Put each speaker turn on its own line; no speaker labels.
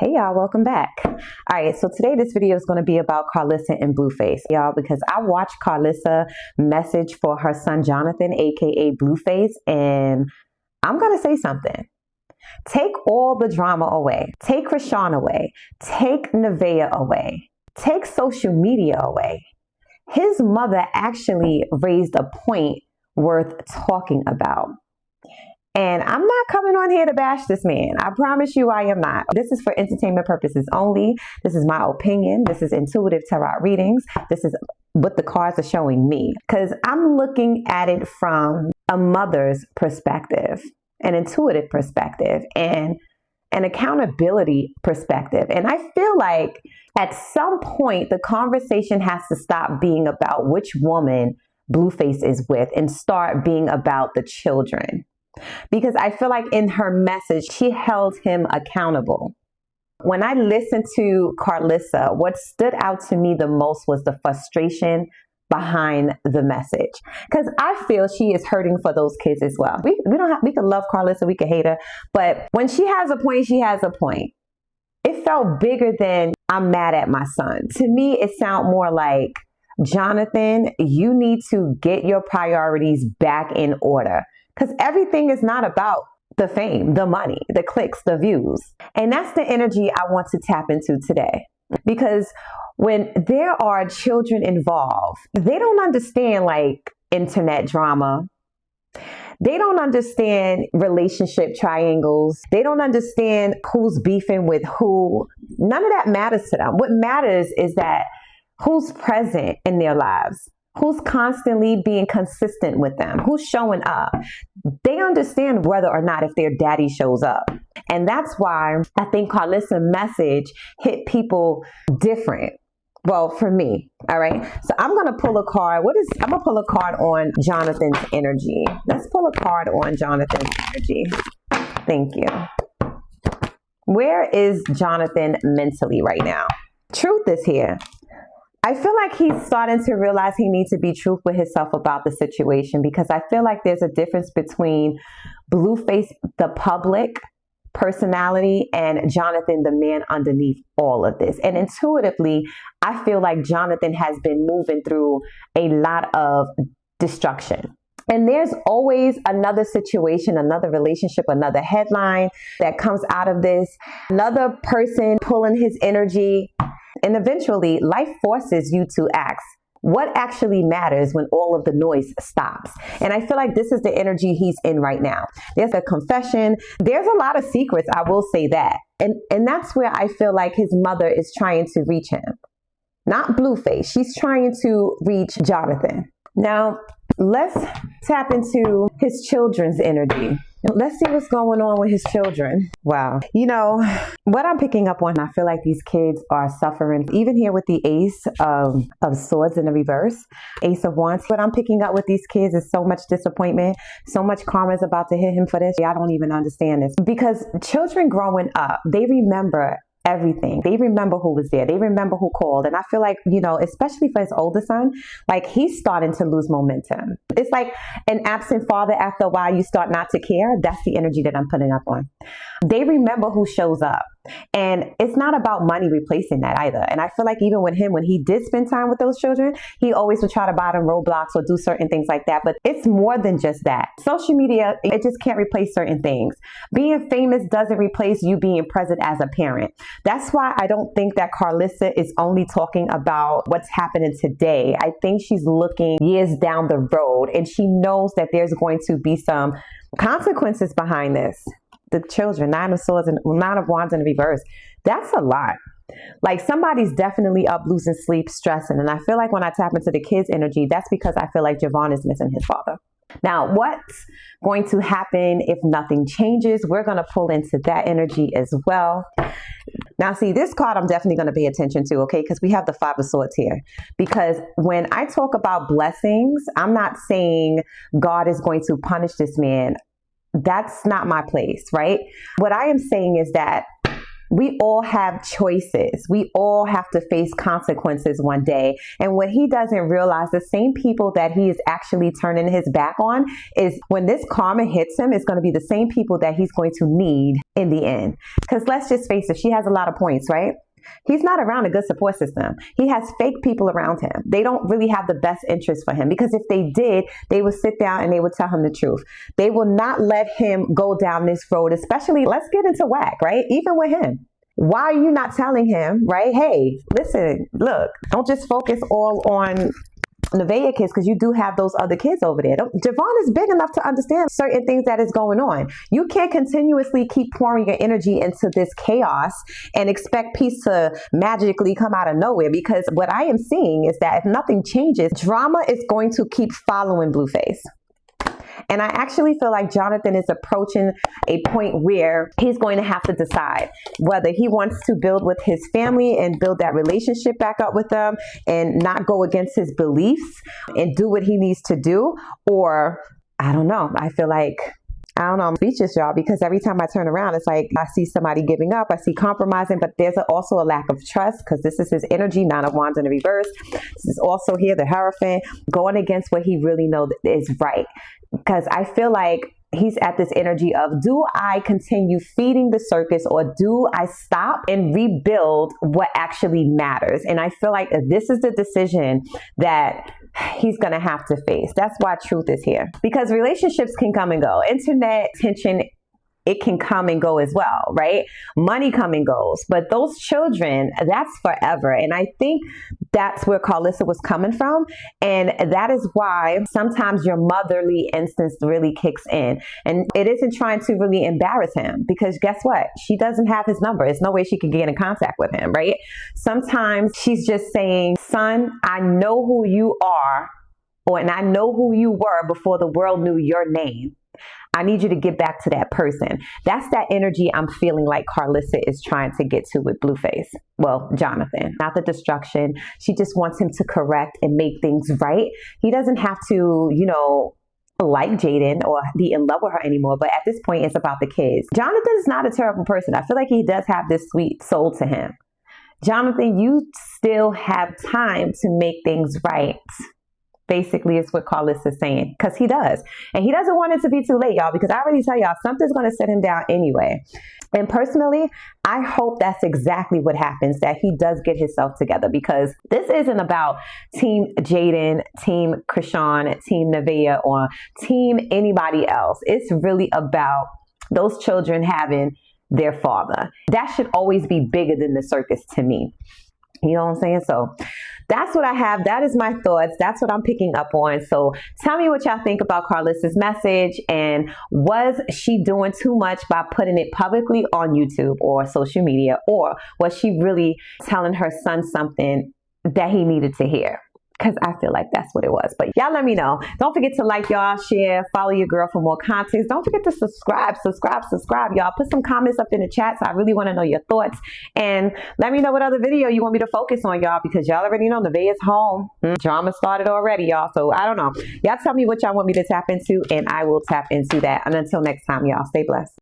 Hey y'all, welcome back. All right, so today this video is going to be about Karlissa and Blueface, y'all, because I watched Karlissa message for her son Jonathan, aka Blueface, and I'm going to say something. Take all the drama away. Take Krishan away. Take Nevaeh away. Take social media away. His mother actually raised a point worth talking about. And I'm not coming on here to bash this man. I promise you I am not. This is for entertainment purposes only. This is my opinion. This is intuitive tarot readings. This is what the cards are showing me. Because I'm looking at it from a mother's perspective, an intuitive perspective, and an accountability perspective. And I feel like at some point, the conversation has to stop being about which woman Blueface is with and start being about the children. Because I feel like in her message, she held him accountable. When I listened to Karlissa, what stood out to me the most was the frustration behind the message. Because I feel she is hurting for those kids as well. We could love Karlissa, we could hate her, but when she has a point, she has a point. It felt bigger than I'm mad at my son. To me, it sounded more like, Jonathan, you need to get your priorities back in order. Because everything is not about the fame, the money, the clicks, the views. And that's the energy I want to tap into today. Because when there are children involved, they don't understand like internet drama. They don't understand relationship triangles. They don't understand who's beefing with who. None of that matters to them. What matters is that who's present in their lives. Who's constantly being consistent with them? Who's showing up? They understand whether or not if their daddy shows up. And that's why I think Karlissa's message hit people different. Well, for me, all right? So I'm going to pull a card. I'm going to pull a card on Jonathan's energy. Let's pull a card on Jonathan's energy. Thank you. Where is Jonathan mentally right now? Truth is here. I feel like he's starting to realize he needs to be truthful with himself about the situation, because I feel like there's a difference between Blueface, the public personality, and Jonathan, the man underneath all of this. And intuitively, I feel like Jonathan has been moving through a lot of destruction. And there's always another situation, another relationship, another headline that comes out of this, another person pulling his energy. And eventually, life forces you to ask, what actually matters when all of the noise stops? And I feel like this is the energy he's in right now. There's a confession. There's a lot of secrets, I will say that. And that's where I feel like his mother is trying to reach him. Not Blueface. She's trying to reach Jonathan. Now, let's tap into his children's energy. Let's see what's going on with his children. Wow. You know, what I'm picking up on, I feel like these kids are suffering. Even here with the Ace of Swords in the reverse, Ace of Wands. What I'm picking up with these kids is so much disappointment. So much karma is about to hit him for this. I don't even understand this. Because children growing up, they remember everything. They remember who was there. They remember who called. And I feel like, you know, especially for his older son, like he's starting to lose momentum. It's like an absent father. After a while, you start not to care. That's the energy that I'm putting up on. They remember who shows up. And it's not about money replacing that either. And I feel like even with him, when he did spend time with those children, he always would try to buy them Roblox or do certain things like that. But it's more than just that. Social media, it just can't replace certain things. Being famous doesn't replace you being present as a parent. That's why I don't think that Karlissa is only talking about what's happening today. I think she's looking years down the road, and she knows that there's going to be some consequences behind this. The children, Nine of Wands in reverse. That's a lot. Like somebody's definitely up losing sleep, stressing. And I feel like when I tap into the kids' energy, that's because I feel like Javon is missing his father. Now, what's going to happen if nothing changes? We're going to pull into that energy as well. Now, see, this card I'm definitely going to pay attention to, okay? Because we have the Five of Swords here. Because when I talk about blessings, I'm not saying God is going to punish this man. That's not my place, right? What I am saying is that We all have choices. We all have to face consequences one day. And what he doesn't realize, the same people that he is actually turning his back on is when this karma hits him, it's going to be the same people that he's going to need in the end. Because let's just face it, she has a lot of points, right? He's not around a good support system. He has fake people around him. They don't really have the best interest for him, because if they did, they would sit down and they would tell him the truth. They will not let him go down this road, especially, let's get into whack, right? Even with him. Why are you not telling him, right? Hey, listen, look, don't just focus all on Nevaeh kids, because you do have those other kids over there. Javon is big enough to understand certain things that is going on. You can't continuously keep pouring your energy into this chaos and expect peace to magically come out of nowhere, because what I am seeing is that if nothing changes, drama is going to keep following Blueface. And I actually feel like Jonathan is approaching a point where he's going to have to decide whether he wants to build with his family and build that relationship back up with them and not go against his beliefs and do what he needs to do. Or, I don't know. I feel like, I don't know, I'm speechless, y'all, because every time I turn around, it's like I see somebody giving up, I see compromising, but there's also a lack of trust, because this is his energy, Nine of Wands in the reverse. This is also here, the Hierophant, going against what he really knows is right. Because I feel like he's at this energy of, do I continue feeding the circus, or do I stop and rebuild what actually matters? And I feel like this is the decision that he's going to have to face. That's why truth is here, because relationships can come and go. Internet tension, it can come and go as well, right? Money come and goes, but those children, that's forever. And I think that's where Karlissa was coming from. And that is why sometimes your motherly instance really kicks in. And it isn't trying to really embarrass him, because guess what? She doesn't have his number. There's no way she could get in contact with him, right? Sometimes she's just saying, son, I know who you are, and I know who you were before the world knew your name. I need you to get back to that person. That's that energy I'm feeling like Karlissa is trying to get to with Blueface. Well, Jonathan, not the destruction. She just wants him to correct and make things right. He doesn't have to, like Jaden or be in love with her anymore. But at this point, it's about the kids. Jonathan is not a terrible person. I feel like he does have this sweet soul to him. Jonathan, you still have time to make things right. Basically, is what Karlissa is saying, because he does. And he doesn't want it to be too late, y'all, because I already tell y'all, something's going to set him down anyway. And personally, I hope that's exactly what happens, that he does get himself together, because this isn't about Team Jaden, Team Krishan, Team Nevaeh, or Team anybody else. It's really about those children having their father. That should always be bigger than the circus to me. You know what I'm saying? So that's what I have. That is my thoughts. That's what I'm picking up on. So tell me what y'all think about Karlissa's message, and was she doing too much by putting it publicly on YouTube or social media, or was she really telling her son something that he needed to hear? Because I feel like that's what it was. But y'all let me know. Don't forget to like, y'all, share, follow your girl for more content. Don't forget to subscribe, y'all. Put some comments up in the chat, so I really want to know your thoughts. And let me know what other video you want me to focus on, y'all, because y'all already know Nevaeh is home. Drama started already, y'all. So I don't know. Y'all tell me what y'all want me to tap into, and I will tap into that. And until next time, y'all, stay blessed.